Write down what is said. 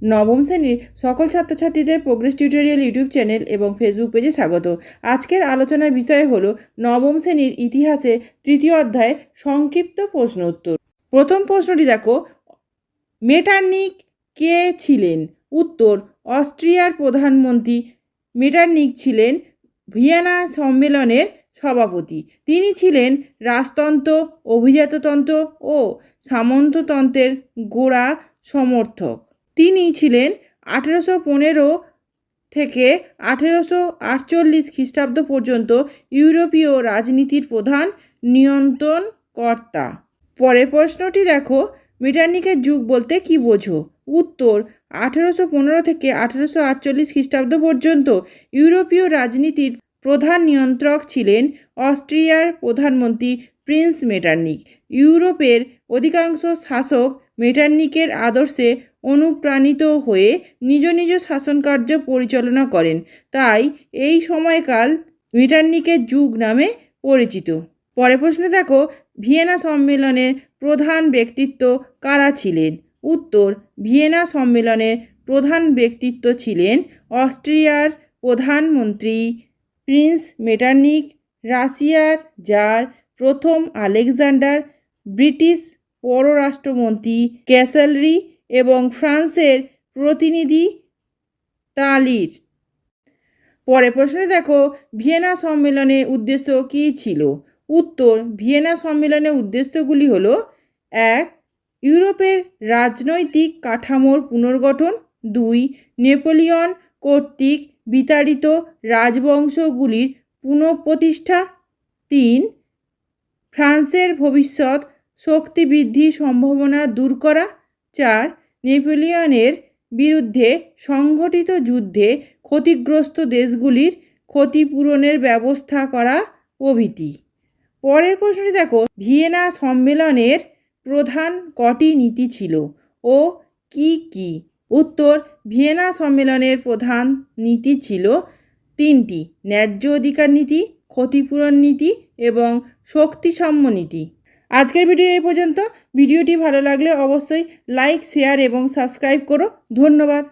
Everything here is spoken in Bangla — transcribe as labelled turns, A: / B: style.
A: নবম শ্রেণীর সকল ছাত্রছাত্রীদের প্রোগ্রেস টিউটোরিয়াল ইউটিউব চ্যানেল এবং ফেসবুক পেজে স্বাগত। আজকের আলোচনার বিষয় হলো নবম শ্রেণীর ইতিহাসে তৃতীয় অধ্যায় সংক্ষিপ্ত প্রশ্ন উত্তর। প্রথম প্রশ্নটি দেখো, মেটারনিখ কে ছিলেন? উত্তর, অস্ট্রিয়ার প্রধানমন্ত্রী মেটারনিখ ছিলেন ভিয়েনা সম্মেলনের সভাপতি। তিনি ছিলেন রাজতন্ত্র, অভিজাততন্ত্র ও সামন্ততন্ত্রের গোড়া সমর্থক। তিনি ছিলেন 1815 থেকে 1848 খ্রিস্টাব্দ পর্যন্ত ইউরোপীয় রাজনীতির প্রধান নিয়ন্ত্রণকর্তা। পরের প্রশ্নটি দেখো, মেটারনিখের যুগ বলতে কী বোঝো? উত্তর, 1815 থেকে 1848 খ্রিস্টাব্দ পর্যন্ত ইউরোপীয় রাজনীতির প্রধান নিয়ন্ত্রক ছিলেন অস্ট্রিয়ার প্রধানমন্ত্রী প্রিন্স মেটারনিখ। ইউরোপের অধিকাংশ শাসক মেটারনিখের আদর্শে অনুপ্রাণিত হয়ে নিজ নিজ শাসনকার্য পরিচালনা করেন, তাই এই সময়কাল মেটারনিখের যুগ নামে পরিচিত। পরের প্রশ্ন দেখো, ভিয়েনা সম্মেলনের প্রধান ব্যক্তিত্ব কারা ছিলেন? উত্তর, ভিয়েনা সম্মেলনের প্রধান ব্যক্তিত্ব ছিলেন অস্ট্রিয়ার প্রধানমন্ত্রী প্রিন্স মেটারনিখ, রাশিয়ার জার প্রথম আলেকজান্ডার, ব্রিটিশ পররাষ্ট্রমন্ত্রী ক্যাসেলরি এবং ফ্রান্সের প্রতিনিধি তালির। পরের প্রশ্নে দেখো, ভিয়েনা সম্মেলনের উদ্দেশ্য কী ছিল? উত্তর, ভিয়েনা সম্মেলনের উদ্দেশ্যগুলি হলো: 1. ইউরোপের রাজনৈতিক কাঠামোর পুনর্গঠন। 2. নেপোলিয়ন কর্তৃক বিতাড়িত রাজবংশগুলির পুনঃপ্রতিষ্ঠা। 3. ফ্রান্সের ভবিষ্যৎ শক্তি বৃদ্ধির সম্ভাবনা দূর করা। 4. নেপোলিয়নের বিরুদ্ধে সংঘটিত যুদ্ধে ক্ষতিগ্রস্ত দেশগুলির ক্ষতিপূরণের ব্যবস্থা করা প্রভৃতি। পরের প্রশ্নটি দেখো, ভিয়েনা সম্মেলনের প্রধান কটি নীতি ছিল ও কি কি? উত্তর, ভিয়েনা সম্মেলনের প্রধান নীতি ছিল 3টি: ন্যায্য অধিকার নীতি, ক্ষতিপূরণ নীতি এবং শক্তিসাম্য নীতি। আজকের ভিডিও এই পর্যন্ত। ভিডিওটি ভালো লাগলে অবশ্যই লাইক, শেয়ার এবং সাবস্ক্রাইব করো। ধন্যবাদ।